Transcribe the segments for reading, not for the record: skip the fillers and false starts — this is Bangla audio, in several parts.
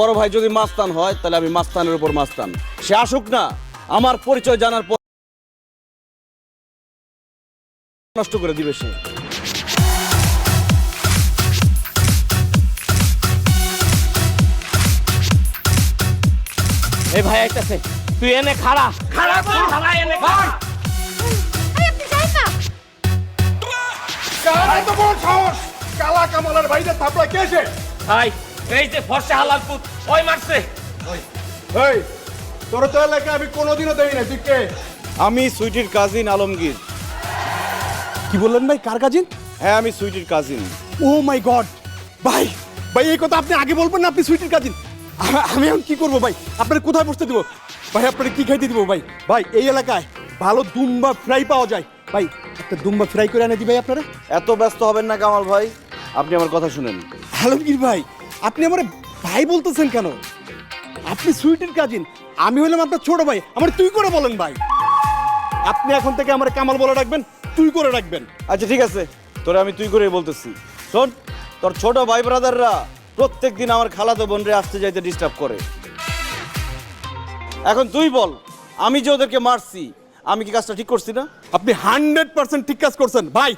বড় ভাই যদি মাস্তান হয় তাহলে আমি মাস্তানের উপর মাস্তান। সে আসুক না, আমার পরিচয় জানার পর নষ্ট করে দিবে সে। এই ভাই আইতাছে, তুই এনে খাড়া খাড়া খাড়া এনে খাড়া। এই আপনি যাই না। কালা তো বড় সাহস, কালা কামালের ভাইদের থাপড়া কে সে? ভাই এই যে ফর্সা হালাল পুত ওই মারছে। এই তোর তো এলাকা আমি কোনোদিনও দেই না, তুই কে? আমি সুইটির কাজিন আলমগীর। কি বললেন ভাই, কার কাজিন? হ্যাঁ, আমি সুইটির কাজিন। ও মাই গড ভাই, ভাই এই কথা আপনি আগে বলবেন না, আপনি সুইটির কাজিন। আমি এখন কি করবো ভাই, আপনার কোথায় বসতে দিব ভাই, আপনার কি খাইতে দিব ভাই? ভাই এই এলাকায় ভালো দুম্বা ফ্রাই পাওয়া যায় ভাই, একটা দুম্বা ফ্রাই করে এনে দি ভাই আপনারা। এত ব্যস্ত হবেন না কামাল ভাই, আপনি আমার কথা শুনেন। আলমগীর ভাই, আপনি আমার ভাই বলতেছেন কেন? আপনি সুইটির কাজিন, আমি হলাম আপনার ছোট ভাই, আমার তুই করে বলেন ভাই। আপনি এখন থেকে আমার কামাল বলে রাখবেন, তুই করে রাখবেন। আচ্ছা ঠিক আছে, তোরে আমি তুই করেই বলতেছি। শোন, তোর ছোট ভাই ব্রাদাররা প্রত্যেক দিন আমার খালাতো বোনরে আসতে যাইতে ডিস্টার্ব করে। এখন তুই বল, আমি যে ওদেরকে মারছি, আমি কি কাজটা ঠিক করছি না? আপনি 100% ঠিক কাজ করছেন ভাই।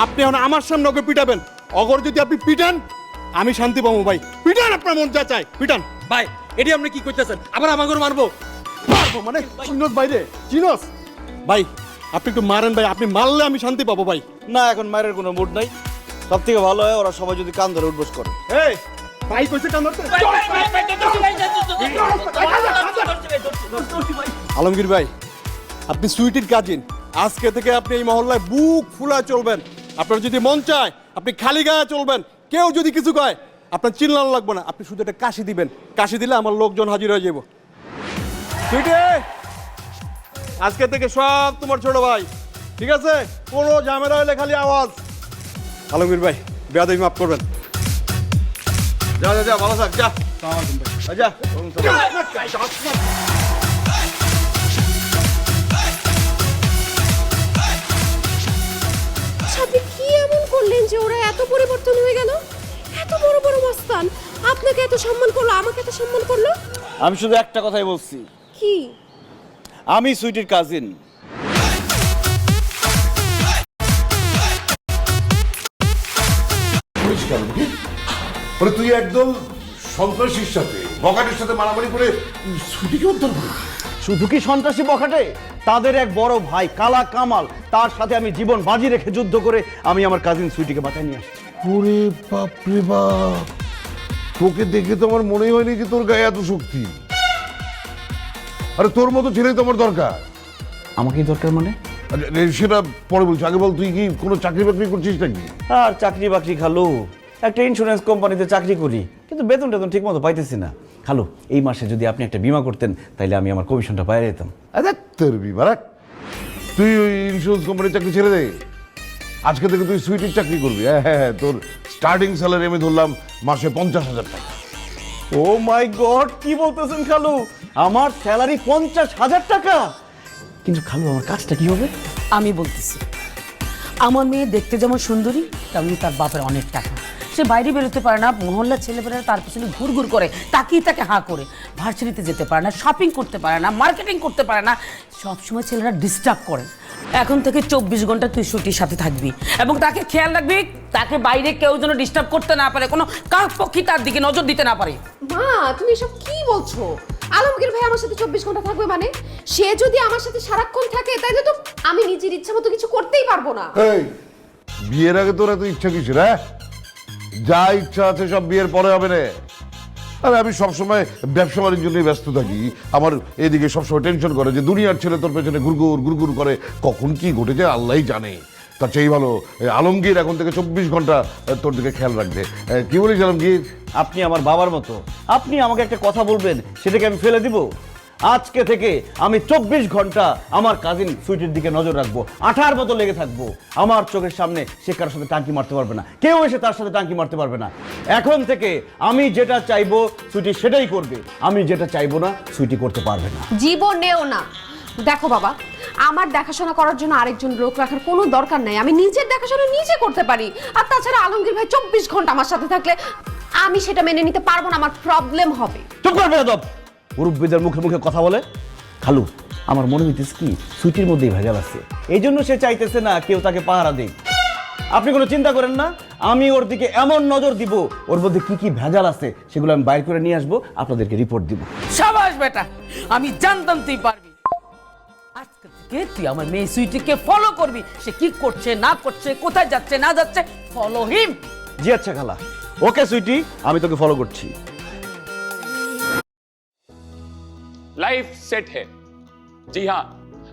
আপনি এখন আমার সামনে ওকে পিটাবেন, অগর যদি আপনি পিটান আমি শান্তি পাবো ভাই। পিটান, আপনার মন যা চায় পিটান। ভাই এটি আপনি কি করতেছেন? আবার আমাকে মারবো? মারবো মানে চিনস বাইরে চিনস ভাই, আপনি একটু মারেন ভাই, আপনি মারলে আমি শান্তি পাবো ভাই। না, এখন মায়ের কোনো মুড নাই। সব থেকে ভালো হয় ওরা সবাই যদি কান ধরে উঠবোস করে। এই ভাই কইছে কান ধরতে। আলমগীর ভাই, আপনি সুইটির কাজিন, আজকে থেকে আপনি এই মহল্লায় বুক ফুলা চলবেন। আপনার যদি মন চায় আপনি খালি গায়ে চলবেন, কেউ যদি কিছু কয় আপনার চিল্লানো লাগবে না, আপনি শুধু একটা কাশি দিবেন, কাশি দিলে আমার লোকজন হাজির হয়ে যাব। সুইটি, আজকে থেকে সব তোমার ছোট ভাই, ঠিক আছে? কোনো ঝামেলা হলে খালি আওয়াজ। আলমগীর ভাই, বেয়াদবি মাফ করবেন। যা যা যা, ভালো থাক, যা যা। সাথে কি এমন করলেন যে ওরা এত পরিবর্তন হয়ে গেল? এত বড় বড় মস্তান আপনাকে এত সম্মান করলো, আমাকে এত সম্মান করলো। আমি শুধু একটা কথাই বলছি, কি? আমি সুইটির কাজিন। মানে তুই একদম সন্ত্রাসীর সাথে বকাটের সাথে মারামারি করে ছুটিকে উদ্ধার করে। শুধু কি সন্ত্রাসী বখাটে, তাদের এক বড় ভাই কালা কামাল, তার সাথে আমি জীবন বাজি রেখে যুদ্ধ করে আমি আমার কাজিন সুইটিকে বাঁচায় নিয়ে আসছি। ওরে বাপরে বাপ, তোকে দেখে তো আমার মনেই হয়নি যে তোর গায়ে এত শক্তি। আরে তোর মতো ছেলে তো আমার দরকার। আমাকেই দরকার মানে? সেটা পরে বলছি, আগে বল তুই কি কোনো চাকরি বাকরি করছিস নাকি? আর চাকরি বাকরি খালু, একটা ইন্স্যুরেন্স কোম্পানিতে চাকরি করি, কিন্তু বেতন টেতন ঠিক মতো পাইতেছি না। খালু, এই মাসে যদি আপনি একটা বীমা করতেন তাহলে আমি আমার কমিশনটা পাই যেতাম। আরে তোর বিমারাক, তুই ওই ইন্স্যুরেন্স কোম্পানির চাকরি ছেড়ে দে। আজকে থেকে তুই সুইটির চাকরি করবি। হ্যাঁ হ্যাঁ হ্যাঁ, তোর স্টার্টিং স্যালারি আমি ধরলাম মাসে 50,000 টাকা। ও মাই গড, কি বলতেছেন খালু? আমার স্যালারি 50,000 টাকা? কিন্তু খালু, আমার কাজটা কি হবে? আমি বলতেছি, আমার মেয়ে দেখতে যেমন সুন্দরী তেমনি তার বাপের অনেক টাকা। সে বাইরে বেরোতে পারে না, মহল্লার ছেলেপেলেরা তার পিছনে ঘুরঘুর করে, তাকিয়ে তাকে হাঁ করে। ভার্সিটিতে যেতে পারে না, শপিং করতে পারে না, মার্কেটিং করতে পারে না, সবসময় ছেলেরা ডিস্টার্ব করে। এখন থেকে 24 ঘন্টা তুই ছুটির সাথে থাকবি এবং তাকে খেয়াল রাখবি, তাকে বাইরে কেউ যেন ডিস্টার্ব করতে না পারে, কোনো কাকপক্ষী তার দিকে নজর দিতে না পারে। মা, তুমি এসব কি বলছো? আলমগীর ভাই আমার সাথে 24 ঘন্টা থাকবে মানে? সে যদি আমার সাথে সারাক্ষণ থাকে তাহলে তো আমি নিজের ইচ্ছা মতো কিছু করতেই পারবো না। এই বিয়ের আগে তোর এত ইচ্ছা কিসের? হ্যাঁ, যা ইচ্ছা আছে সব বিয়ের পরে হবে রে। আরে আমি সবসময় ব্যবসা বাণিজ্য নিয়ে ব্যস্ত থাকি, আমার এদিকে সবসময় টেনশন করে যে দুনিয়ার ছেলে তোর পেছনে ঘুরঘুর ঘুরঘুর করে, কখন কি ঘটেছে আল্লাহই জানে। তার চেয়ে ভালো আলমগীর এখন থেকে 24 ঘন্টা তোর দিকে খেয়াল রাখবে। কি বলিস আলমগীর? আপনি আমার বাবার মতো, আপনি আমাকে একটা কথা বলবেন সেটাকে আমি ফেলে দিব? আজকে থেকে আমি 24 ঘন্টা আমার কাজিন সুইটির দিকে নজর রাখবো, আঠার মতো লেগে থাকবো। আমার চোখের সামনে সে কারোর সাথে টাঙ্কি মারতে পারবে না, কেউ এসে তার সাথে টাঙ্কি মারতে পারবে না। এখন থেকে আমি যেটা চাইবো সুইটি সেটাই করবে, আমি যেটা চাইবো না সুইটি করতে পারবে না। জীবনেও না। দেখো বাবা, আমার দেখাশোনা করার জন্য আরেকজন লোক রাখার কোনো দরকার নাই, আমি নিজের দেখাশোনা নিজে করতে পারি। আর তাছাড়া আলমগীর ভাই 24 ঘন্টা আমার সাথে থাকলে আমি সেটা মেনে নিতে পারবো না, আমার প্রবলেম হবে। চুপ করবে বেয়াদব, মুরব্বীদের মুখে মুখে কথা বলে। খালু, আমার মনে হইতেছে কি সুইটির মধ্যেই ভেজাল আছে, এই জন্য সে চাইতেছে না কেউ তাকে পাহারা দেয়। আপনি কোনো চিন্তা করেন না, আমি ওর দিকে এমন নজর দিব, ওর মধ্যে কি কি ভেজাল আছে সেগুলো আমি বাইর করে নিয়ে আসবো, আপনাদেরকে রিপোর্ট দিব। সাবাস বেটা, আমি জানতাম তুই পারবি। আজকে থেকে তুই আমার মেয়ে সুইটিকে ফলো করবি, সে কি করছে না করছে, কোথায় যাচ্ছে না যাচ্ছে, ফলো হিম। জি আচ্ছা খালা, ওকে সুইটি, আমি তোকে ফলো করছি। लाइफ सेट है। जी हाँ,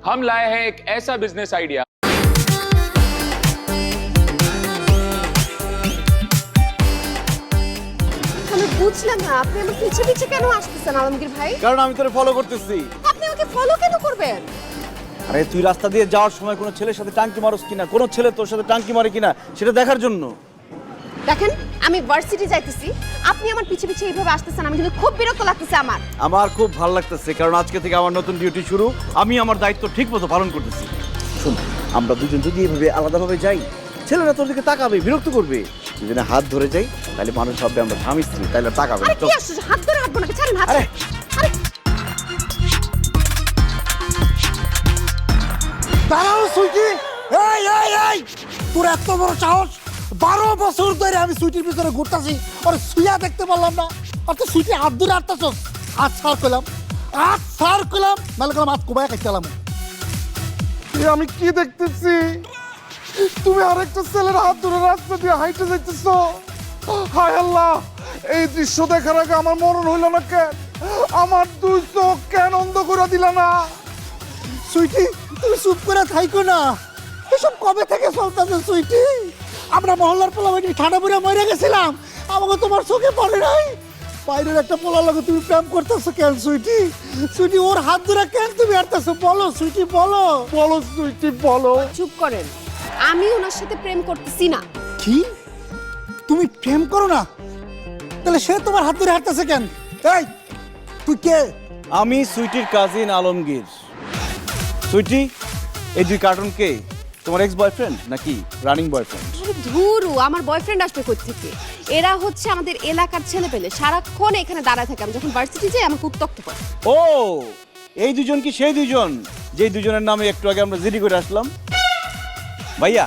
हम लाए हैं एक ऐसा बिजनेस आइडिया আমি বুঝলাম না, আপনি আমার পিছে পিছে কেন আসতেছেন আলমগীর ভাই? কারণ আমি তোরে ফলো করতেছি। আপনি আমাকে ফলো কেন করবেন? আরে তুই রাস্তা দিয়ে যাওয়ার সময় কোনো ছেলের সাথে টাঙ্কি মারোস কিনা, কোনো ছেলে তোর সাথে টাঙ্কি মারে কিনা সেটা দেখার জন্য। দেখেন, আমি ভার্সিটি যাইতেছি, আপনি আমার পিছে পিছে এইভাবে আসতেছেন, আমি কিন্তু খুব বিরক্ত লাগতেছে আমার। আমার খুব ভালো লাগতেছে, কারণ আজকে থেকে আমার নতুন ডিউটি শুরু, আমি আমার দায়িত্ব ঠিক মতো পালন করতেছি। শোন, আমরা দুজন যদি এইভাবে আলাদাভাবে যাই, ছেলেরা তোর দিকে তাকাবে, বিরক্ত করবে। দুজনে হাত ধরে যাই, তাহলে মানুষ ভাববে আমরা স্বামী স্ত্রী, তাহলে তাকাবে আরে না। কি আসছে, হাত ধরে হাঁটবো নাকি? ছাড়েন হাত। আরে। আরে দাঁড়াও সুইটি, এই এই এই, তোর এত বড় সাহস! 12 বছর ধরে আমি সুইটির পিছনে ঘুরতাছি, আর সুইয়া দেখতে পারলাম না, আর তো সুইটি হাত ধরে হাঁটতাছস। আজ সার করলাম, নাহলে করলাম আজ কোবায় খাইতালাম। আমি কি দেখতেছি? তুমি আরেকটা ছেলের হাত ধরে রাস্তা দিয়ে হাইটে যাইতেছ। হায় আল্লাহ, এই দৃশ্য দেখার আগে আমার মরণ হইল না কেন? আমার দুই চোখ কেন অন্ধ করে দিল না? সুইটি, তুমি চুপ করে থাইকো না, এসব কবে থেকে চলতেছে সুইটি? আমরা মহল্লার পোলা বাড়ি ঠান্ডা পড়ে মরে গেছিলাম, আমাকে তোমার চোখে পড়ে নাই? বাইরের একটা পোলার লগে তুমি প্রেম করতেছো কেন সুইটি? সুইটি, ওর হাত ধরে কেন তুমি হাঁটতেছো? বলো সুইটি, বলো বলো সুইটি, বলো। চুপ করেন, আমি ওনার সাথে প্রেম করতেছি না। কি? তুমি প্রেম করো না? তাহলে সে তোমার হাত ধরে হাঁটতেছে কেন? এই, তুই কে? আমি সুইটির কাজিন আলমগীর। সুইটি, এই দুই কার্টুন কে? তোমার এক্স বয়ফ্রেন্ড নাকি রানিং বয়ফ্রেন্ড? আরে ধুরু, আমার বয়ফ্রেন্ড আসবে কই থেকে? এরা হচ্ছে আমাদের এলাকার ছেলেপেলে, সারাক্ষণ এখানে দাঁড়ায় থাকে, আমি যখন ভার্সিটি যাই আমাকে উত্তক্ত করে। ও, এই দুজন কি সেই দুজন যেই দুজনের নামে একটু আগে আমরা জিডি করে আসলাম? ভাইয়া,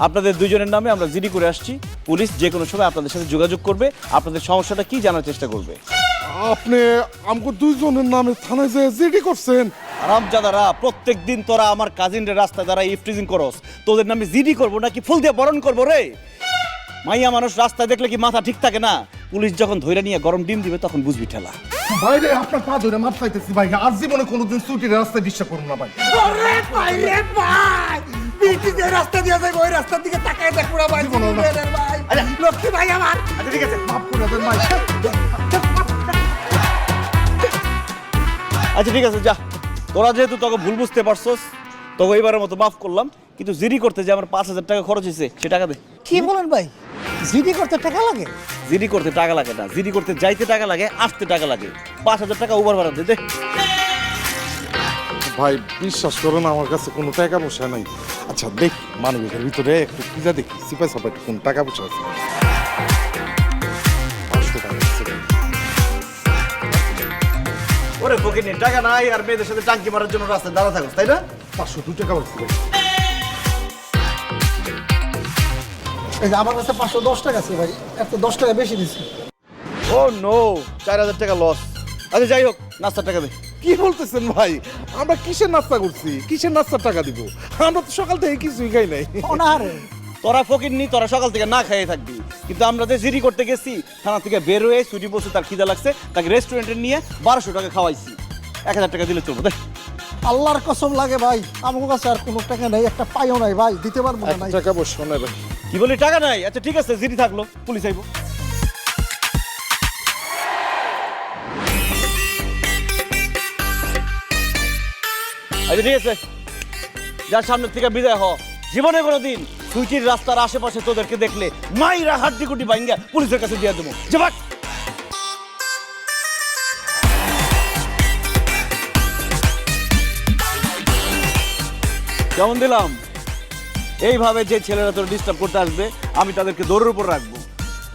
আপনাদের দুজনের নামে আমরা জিডি করে আসছি। পুলিশ যে কোনো সময় আপনাদের সাথে যোগাযোগ করবে, আপনাদের সমস্যাটা কি জানার চেষ্টা করবে। আপনি আমাকে দুইজনের নামে থানায় যে জিডি করছেন? আরামজাদারা, প্রত্যেক দিন তোরা আমার কাজিনদের রাস্তায় দ্বারা ইফটিজিং করস, তোদের নামে জিডি করবো নাকি ফুল দিয়ে বরণ করবো রে? মাইয়া মানুষ রাস্তায় দেখলে কি মাথা ঠিক থাকে না? পুলিশ যখন ধইরা নিয়ে গরম ডিম দিবে তখন বুঝবি ঠেলা। বাইরে আপনার পা ধরে মাপ চাইতেছি ভাই, আর জীবনে কোনোদিন ছুটির রাস্তায় বিশ্বাস করুন না ভাই। ওরে ভাই রে ভাই, বিটি যে রাস্তা দিয়ে যায় ওই রাস্তার দিকে তাকায় দেখ পুরা ভাই, জীবন ভাই, লক্ষ্মী ভাই আমার। আচ্ছা ঠিক আছে, মাফ করে দেন ভাই। আচ্ছা ঠিক আছে, যা, তোরা যেহেতু তোকে ভুল বুঝতে পারছস, তোকে এবারের মতো মাফ করলাম, কিন্তু জিডি করতে যে আমার 5000 টাকা খরচ হয়েছে সে টাকা দে। কি বলেন ভাই, জিডি করতে টাকা লাগে? জিডি করতে টাকা লাগে না, জিডি করতে যাইতে টাকা লাগে, আসতে টাকা লাগে। 5000 টাকা ওভার ভাড়া দে দে। ভাই বিশ্বাস করুন, আমার কাছে কোনো টাকা পয়সা নাই। আচ্ছা দেখ, মানবিকের ভিতরে একটু খুঁজা দেখি, সিপাই সাপাই কোন টাকা পয়সা আছে। 500 টাকা আছে। ওরে ফকিনি, টাকা নাই আর মেয়েদের সাথে টাঙ্কি মারার জন্য রাস্তায় দাঁড়া থাকস, তাই না? 502 টাকা আছে ভাই। এই যে আমার কাছে 510 টাকা আছে ভাই, এত 10 টাকা বেশি দিছি। ও নো, 4000 টাকা লস। আচ্ছা যাই হোক, নাস্তার টাকা দে। কি বলতেছেন ভাই? আমরা কিসের নাস্তা করছি? কিসের নাস্তার টাকা দিব? আমরা তো সকাল থেকে কিছুই খাই নাই। অনারে তোরা ফকিরনি, তোরা সকাল থেকে না খাইয়ে থাকবি, কিন্তু আমরা যে জিডি করতে গেছি, থানা থেকে বের হয়ে ছুটি বসে তার খিদা লাগছে, তাকে রেস্টুরেন্টে নিয়ে 1200 টাকা খাওয়াইছি। 1000 টাকা দিলে চলবো, দেখ। আল্লাহর কসম লাগে ভাই, আমার কাছে আর কোনো টাকা নাই, একটা পাইও নাই ভাই, দিতে পারবো না ভাই। টাকা পয়সা নাই ভাই। কি বলি, টাকা নাই? আচ্ছা ঠিক আছে, জিডি থাকলো, পুলিশ আইবো। আচ্ছা ঠিক আছে, যার সামনের থেকে বিদায় হ। জীবনে কোনোদিন সুইটির রাস্তার আশেপাশে তোদেরকে দেখলে মাইরা হাড্ডি কুটি ভাঙ্গা পুলিশের কাছে দিয়ে দেবো। যে ভাগ। কেমন দিলাম? এইভাবে যে ছেলেরা তোর ডিস্টার্ব করতে আসবে, আমি তাদেরকে দৌড়ের উপর রাখবো।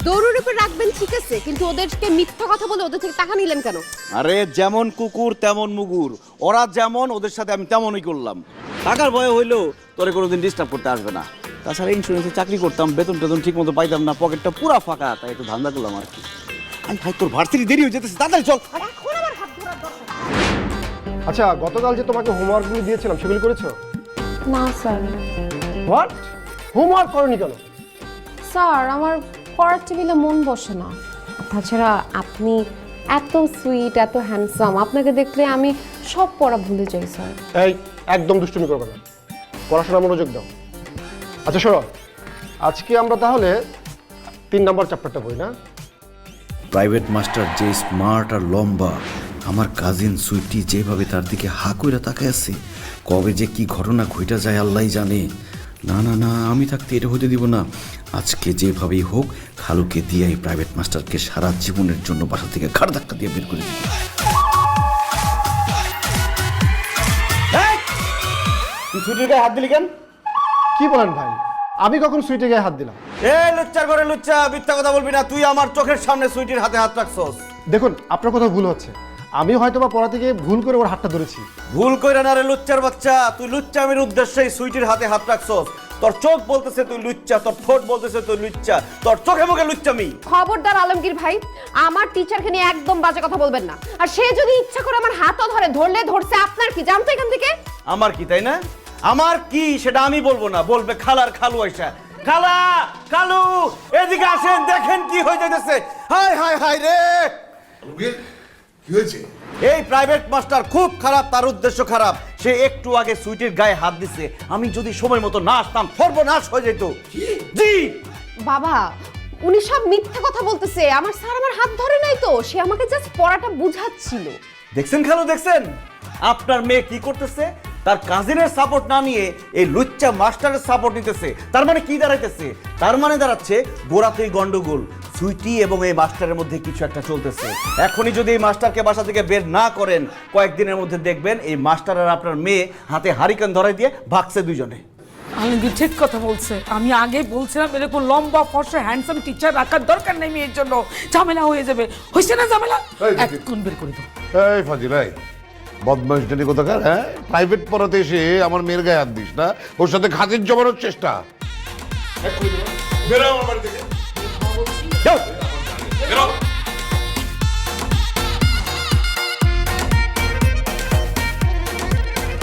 দৌড়ের উপর রাখবেন ঠিক আছে, কিন্তু ওদেরকে মিথ্যা কথা বলে ওদের থেকে টাকা নিলেন কেন? আরে যেমন কুকুর তেমন মুগুর, ওরা যেমন ওদের সাথে আমি তেমনই করলাম। টাকার ভয় হইলেও তোরে কোনোদিন ডিস্টার্ব করতে আসবে না। তাছাড়া ইন্স্যুরেন্সে চাকরি করতাম, বেতন টেতন ঠিক মতো পাইতাম না, পকেটটা পুরা ফাঁকা, তাই একটু ধান্দা করলাম আর কি। আমি ভাই তোর ভার্সিটি দেরি হয়ে যেতেছে, তাড়াতাড়ি চল। এখন আবার হাত ধরার দরকার। আচ্ছা, গতকাল যে তোমাকে হোমওয়ার্কগুলো দিয়েছিলাম সেগুলি করেছো? না স্যার। হোয়াট? হোমওয়ার্ক করনি কেন? স্যার, আমার পড়ার টেবিলে মন বসে না। তাছাড়া আপনি এত সুইট, এত হ্যান্ডসাম, আপনাকে দেখলে আমি সব পড়া ভুলে যাই স্যার। এই, একদম দুষ্টুমি করবে না, পড়াশোনা মনোযোগ দাও। আচ্ছা শোনো, আজকে আমরা তাহলে 3 নম্বর চ্যাপ্টারটা বই না? প্রাইভেট মাস্টার যে স্মার্ট আর লম্বা, আমার কাজিন সুইটি যেভাবে তার দিকে হা কইরা তাকায় আছে, কবে যে কি ঘটনা ঘইটা যায় আল্লাহই জানে। না না না, আমি থাকতে এটা হতে দিব না। আজকে যেভাবেই হোক খালুকে দিয়ে এই প্রাইভেট মাস্টারকে সারা জীবনের জন্য বাসা থেকে ঘাড় ধাক্কা দিয়ে বের করে দিব। তুই ছুটির গায়ে হাত দিলি কেন? কি বলেন ভাই, আমি কখন সুইটে গায়ে হাত দিলাম? এই লুচ্চার ঘরে লুচ্চা, মিথ্যা কথা বলবি না। তুই আমার চোখের সামনে সুইটির হাতে হাত রাখছস। দেখুন, আপনার কথা ভুল হচ্ছে। আমি হয়তো বা পড়া থেকে ভুল করে ওর হাতটা ধরেছি। ভুল কইরা না রে লুচ্চার বাচ্চা, তুই লুচ্চামির উদ্দেশ্যেই সুইটির হাতে হাত রাখছস। তোর চোখ বলতেছে তুই লুচ্চা, তোর ঠোঁট বলতেছে তুই লুচ্চা, তোর চোখে মুখে লুচ্চামি। খবরদার আলমগীর ভাই, আমার টিচারকে নিয়ে একদম বাজে কথা বলবেন না। আর সে যদি ইচ্ছা করে আমার হাতও ধরে, ধরলে ধরছে, আপনার কি? জানতো এখান থেকে? আমার কি, তাই না? আমার কি সেটা আমি বলবো না, বলবে খালার খালু আইসা। খালা, খালু, এদিকে আসেন, দেখেন কি হয়ে যাইতেছে। হায় হায় হায় রে, কি হয়েছে? এই প্রাইভেট মাস্টার খুব খারাপ, তার উদ্দেশ্য খারাপ। সে একটু আগে সুইটির গায়ে হাত দিছে। আমি যদি সময় মতো না আসতাম, সর্বনাশ হয়ে যেত। জি বাবা, উনি সব মিথ্যা কথা বলতেছে। আমার স্যার আমার হাত ধরে নাই তো, সে আমাকে জাস্ট পড়াটা বুঝাচ্ছিল। দেখছেন খালু, দেখছেন আপনার মেয়ে কি করতেছে? তার কাজিনের সাপোর্ট না নিয়ে এই লুচ্চা মাস্টারের সাপোর্ট নিতেছে। তার মানে কি দাঁড়াইতেছে? তার মানে দাঁড়াচ্ছে গোড়াতেই গন্ডগোল। সুইটি এবং এই মাস্টারের মধ্যে কিছু একটা চলতেছে। এখনই যদি এই মাস্টারকে বাসা থেকে বের না করেন, কয়েকদিনের মধ্যে দেখবেন এই মাস্টার আর আপনার মেয়ে হাতে হারিকেন ধরাই দিয়ে ভাগছে দুইজনে। আলমগীর ঠিক কথা বলছে। আমি আগে বলছিলাম এরকম লম্বা ফর্সা হ্যান্ডসাম টিচার রাখার দরকার নেই মেয়ের জন্য, ঝামেলা হয়ে যাবে। হয়েছে না ঝামেলা? এখন বের করে দাও। এই ফাজিলাই, বদমাইশ জানি কোথাকার, হ্যাঁ? প্রাইভেট পড়াতে এসে আমার মেয়ের গায়ে হাত দিস না, ওর সাথে খাতির জমানোর চেষ্টা। বেরো আমার বাড়ি থেকে। যাও। বেরো।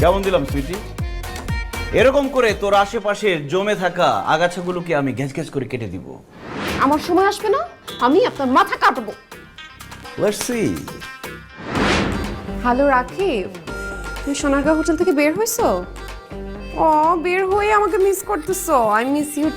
কেমন দিলাম সুইটি? এরকম করে তোর আশেপাশে জমে থাকা আগাছাগুলোকে আমি ঘ্যাচ ঘ্যাচ করে কেটে দিব। আমার সময় আসবে না, আমি আপনার মাথা কাটবো। Let's see. হ্যালো রাকিব, তুমি সোনারগাঁও হোটেল থেকে বের হইছো? ও, বের হয়ে আমাকে মিস করতেছো? I miss you.